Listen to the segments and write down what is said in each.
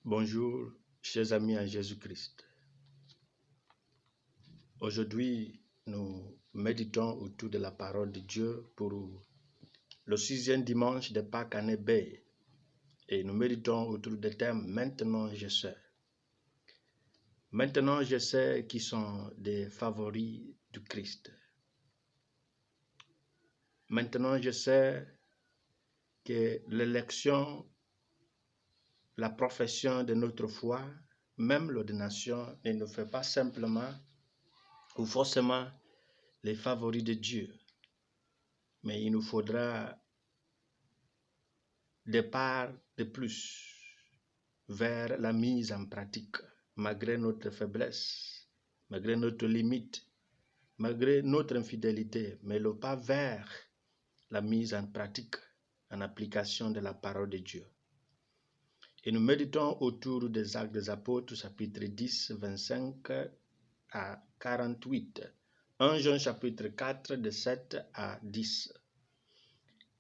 Bonjour, chers amis en Jésus-Christ. Aujourd'hui, nous méditons autour de la parole de Dieu pour le 6e dimanche de Pâques année B. Et nous méditons autour des thèmes « Maintenant je sais ». Maintenant je sais qui sont des favoris du Christ. Maintenant je sais que l'élection, la profession de notre foi, même l'ordination, ne nous fait pas simplement ou forcément les favoris de Dieu. Mais il nous faudra des pas de plus vers la mise en pratique, malgré notre faiblesse, malgré notre limite, malgré notre infidélité, mais le pas vers la mise en pratique, en application de la parole de Dieu. Et nous méditons autour des Actes des Apôtres, chapitre 10, 25 à 48. 1 Jean chapitre 4, de 7 à 10.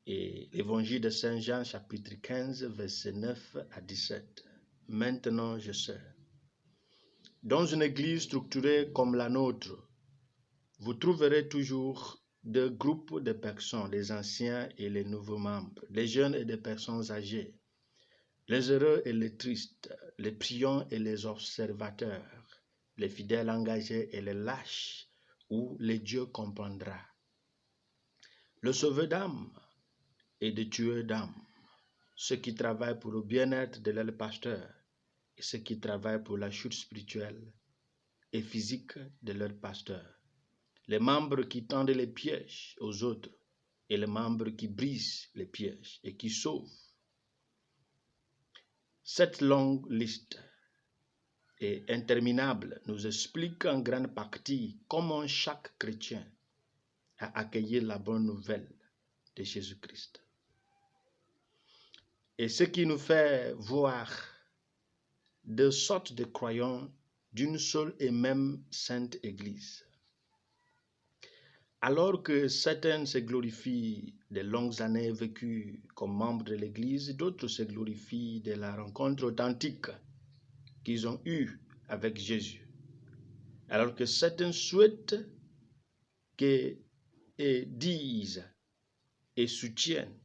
Et l'évangile de Saint Jean, chapitre 15, versets 9 à 17. Maintenant je sais. Dans une église structurée comme la nôtre, vous trouverez toujours deux groupes de personnes, les anciens et les nouveaux membres, les jeunes et les personnes âgées, les heureux et les tristes, les priants et les observateurs, les fidèles engagés et les lâches, où le Dieu comprendra. Le sauveur d'âme et de tueur d'âme, ceux qui travaillent pour le bien-être de leur pasteur et ceux qui travaillent pour la chute spirituelle et physique de leur pasteur. Les membres qui tendent les pièges aux autres et les membres qui brisent les pièges et qui sauvent. Cette longue liste et interminable nous explique en grande partie comment chaque chrétien a accueilli la bonne nouvelle de Jésus-Christ. Et ce qui nous fait voir deux sortes de croyants d'une seule et même sainte Église. Alors que certains se glorifient des longues années vécues comme membres de l'Église, d'autres se glorifient de la rencontre authentique qu'ils ont eue avec Jésus. Alors que certains souhaitent et disent et soutiennent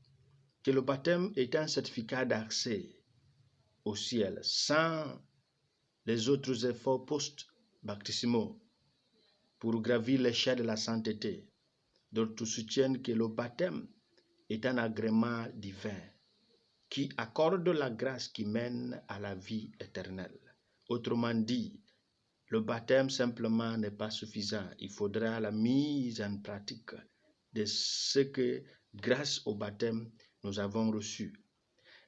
que le baptême est un certificat d'accès au ciel sans les autres efforts post-baptismaux pour gravir l'échelle de la sainteté. D'autres soutiennent que le baptême est un agrément divin qui accorde la grâce qui mène à la vie éternelle. Autrement dit, le baptême simplement n'est pas suffisant. Il faudra la mise en pratique de ce que, grâce au baptême, nous avons reçu.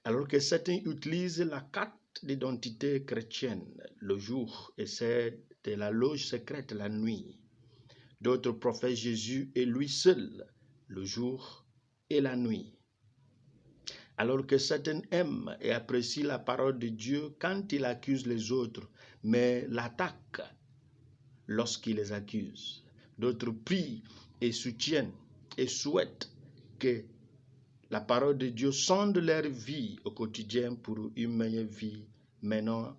Alors que certains utilisent la carte d'identité chrétienne le jour et celle de la loge secrète la nuit. D'autres professent Jésus et lui seul le jour et la nuit. Alors que certains aiment et apprécient la parole de Dieu quand il accuse les autres, mais l'attaquent lorsqu'il les accuse. D'autres prient et soutiennent et souhaitent que la parole de Dieu sonde leur vie au quotidien pour une meilleure vie menant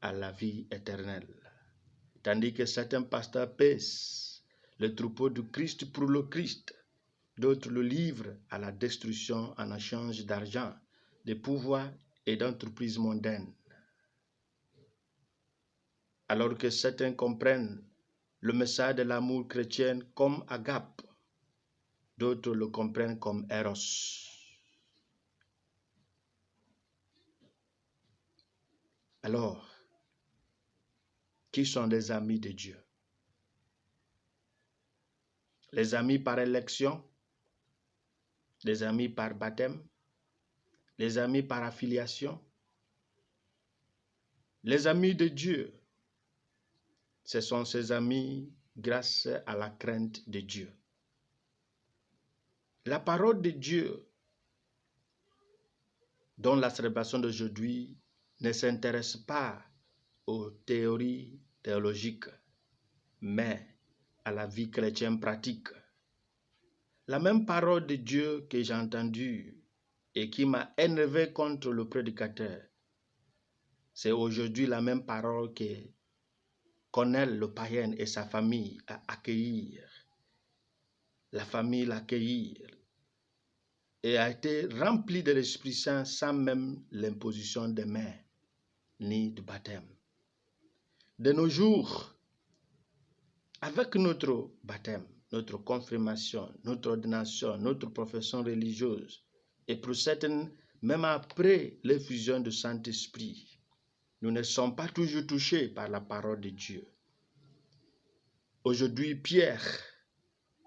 à la vie éternelle. Tandis que certains pasteurs pèsent le troupeau du Christ pour le Christ, d'autres le livrent à la destruction en échange d'argent, de pouvoir et d'entreprises mondaines. Alors que certains comprennent le message de l'amour chrétien comme agape, d'autres le comprennent comme eros. Alors, qui sont les amis de Dieu? Les amis par élection, les amis par baptême, les amis par affiliation. Les amis de Dieu, ce sont ses amis grâce à la crainte de Dieu. La parole de Dieu, dont la célébration d'aujourd'hui ne s'intéresse pas aux théories théologiques, mais à la vie chrétienne pratique. La même parole de Dieu que j'ai entendue et qui m'a énervé contre le prédicateur C'est aujourd'hui la même parole que Corneille le païen et sa famille à accueillir. La famille l'accueillir et a été remplie de l'Esprit Saint sans même l'imposition des mains ni de baptême. De nos jours, avec notre baptême, notre confirmation, notre ordination, notre profession religieuse, et pour certaines, même après l'effusion du Saint-Esprit, nous ne sommes pas toujours touchés par la parole de Dieu. Aujourd'hui, Pierre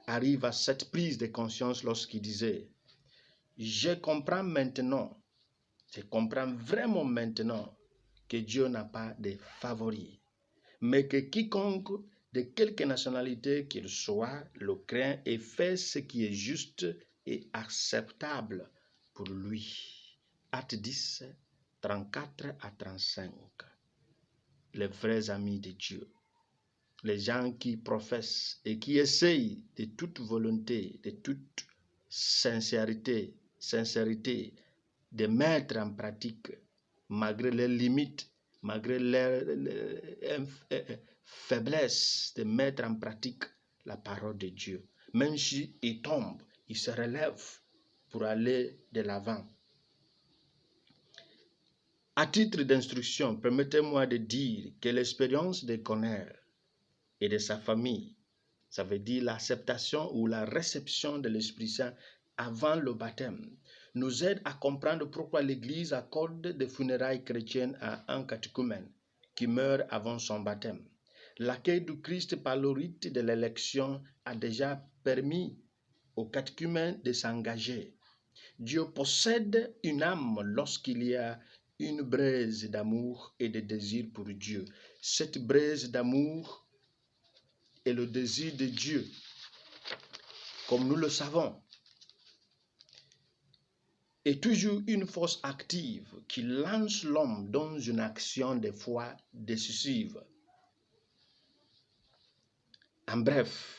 arrive à cette prise de conscience lorsqu'il disait « Je comprends maintenant, je comprends vraiment maintenant que Dieu n'a pas de favoris, mais que quiconque de quelque nationalité qu'il soit le craint et fait ce qui est juste et acceptable pour lui. » Acte 10, 34 à 35. Les vrais amis de Dieu, les gens qui professent et qui essayent de toute volonté, de toute sincérité, de mettre en pratique, malgré les limites, malgré les faiblesses, de mettre en pratique la parole de Dieu. Même s'ils tombent, ils se relèvent pour aller de l'avant. À titre d'instruction, permettez-moi de dire que l'expérience de Corneille et de sa famille, ça veut dire l'acceptation ou la réception de l'Esprit Saint avant le baptême, nous aide à comprendre pourquoi l'Église accorde des funérailles chrétiennes à un catéchumène qui meurt avant son baptême. L'accueil du Christ par le rite de l'élection a déjà permis au catéchumène de s'engager. Dieu possède une âme lorsqu'il y a une braise d'amour et de désir pour Dieu. Cette braise d'amour et le désir de Dieu, comme nous le savons, est toujours une force active qui lance l'homme dans une action de foi décisive. En bref,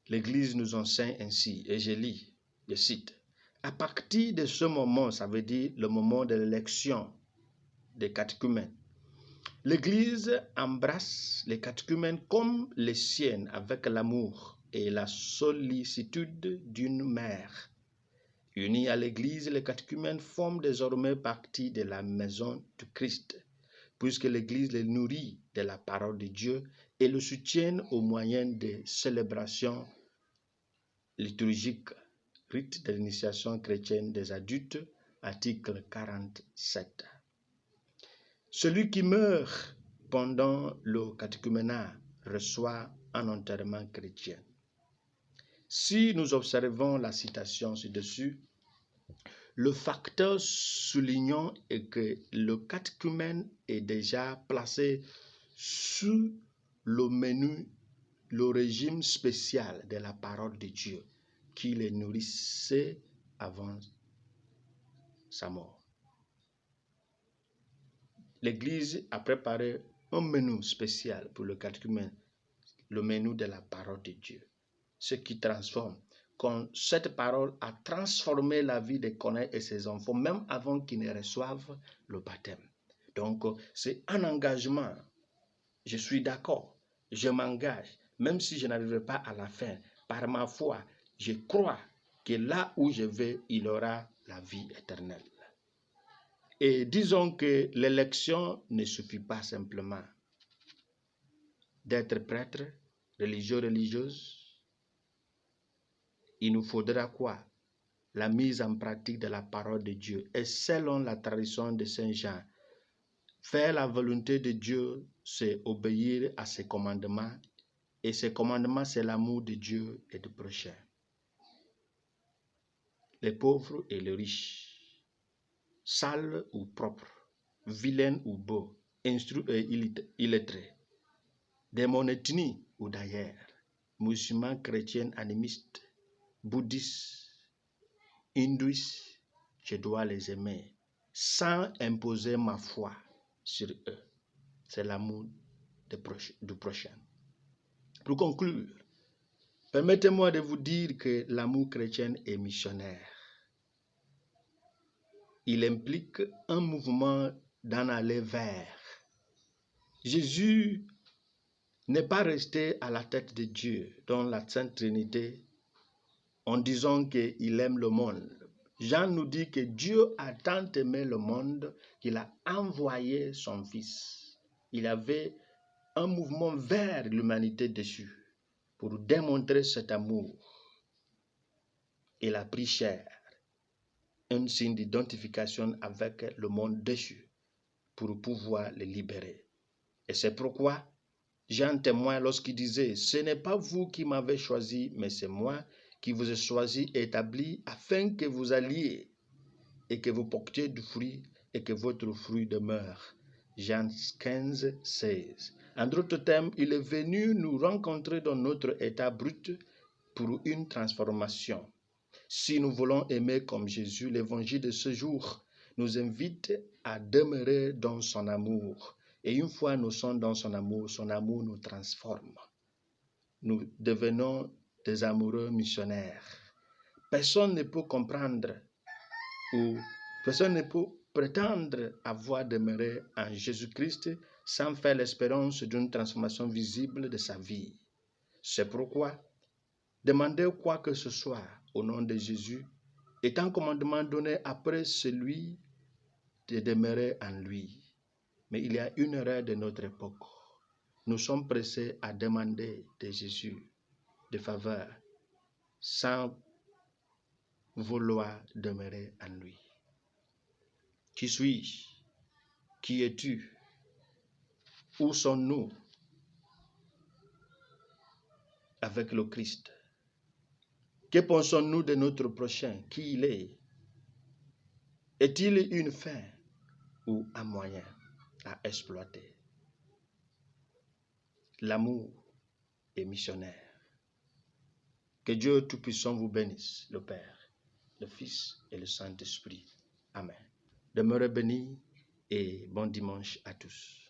l'Église nous enseigne ainsi, et je lis, je cite, « À partir de ce moment, ça veut dire le moment de l'élection des catéchumènes, l'Église embrasse les catéchumènes comme les siennes avec l'amour et la sollicitude d'une mère. Unis à l'Église, les catéchumènes forment désormais partie de la maison du Christ, puisque l'Église les nourrit de la parole de Dieu et le soutiennent au moyen des célébrations liturgiques, rite de l'initiation chrétienne des adultes, article 47. Celui qui meurt pendant le catéchuménat reçoit un enterrement chrétien. Si nous observons la citation ci-dessus, le facteur soulignant est que le catéchumène est déjà placé sous le régime spécial de la parole de Dieu qui les nourrissait avant sa mort. L'Église a préparé un menu spécial pour le catéchumène, le menu de la parole de Dieu, ce qui transforme. Quand cette parole a transformé la vie de Corneille et ses enfants, même avant qu'ils ne reçoivent le baptême. Donc, c'est un engagement. Je suis d'accord, je m'engage, même si je n'arriverai pas à la fin. Par ma foi, je crois que là où je vais, il aura la vie éternelle. Et disons que l'élection ne suffit pas simplement d'être prêtre, religieux, religieuse. Il nous faudra quoi? La mise en pratique de la parole de Dieu. Et selon la tradition de Saint Jean, faire la volonté de Dieu, c'est obéir à ses commandements. Et ses commandements, c'est l'amour de Dieu et du prochain. Les pauvres et les riches, sales ou propres, vilains ou beaux, instruits et illettrés, de mon ethnie ou d'ailleurs, musulmans, chrétiens, animistes, bouddhistes, hindouistes, je dois les aimer sans imposer ma foi sur eux. C'est l'amour du prochain. Pour conclure, permettez-moi de vous dire que l'amour chrétien est missionnaire. Il implique un mouvement d'en aller vers. Jésus n'est pas resté à la tête de Dieu, dans la Sainte Trinité, en disant qu'il aime le monde. Jean nous dit que Dieu a tant aimé le monde qu'il a envoyé son Fils. Il avait un mouvement vers l'humanité déchue pour démontrer cet amour. Il a pris chair, un signe d'identification avec le monde déchu pour pouvoir le libérer. Et c'est pourquoi Jean témoigne lorsqu'il disait « Ce n'est pas vous qui m'avez choisi, mais c'est moi qui vous ai choisi et établi afin que vous alliez et que vous portiez du fruit et que votre fruit demeure. » Jean 15, 16. En d'autres termes, il est venu nous rencontrer dans notre état brut pour une transformation. Si nous voulons aimer comme Jésus, l'évangile de ce jour nous invite à demeurer dans son amour. Et une fois nous sommes dans son amour nous transforme. Nous devenons des amoureux missionnaires. Personne ne peut comprendre ou personne ne peut prétendre avoir demeuré en Jésus-Christ sans faire l'espérance d'une transformation visible de sa vie. C'est pourquoi demander quoi que ce soit au nom de Jésus est un commandement donné après celui de demeurer en lui. Mais il y a une erreur de notre époque. Nous sommes pressés à demander de Jésus des faveurs sans vouloir demeurer en lui. Qui suis-je? Qui es-tu? Où sommes-nous avec le Christ? Que pensons-nous de notre prochain? Qui il est? Est-il une fin ou un moyen à exploiter? L'amour est missionnaire. Que Dieu Tout-Puissant vous bénisse, le Père, le Fils et le Saint-Esprit. Amen. Demeurez bénis et bon dimanche à tous.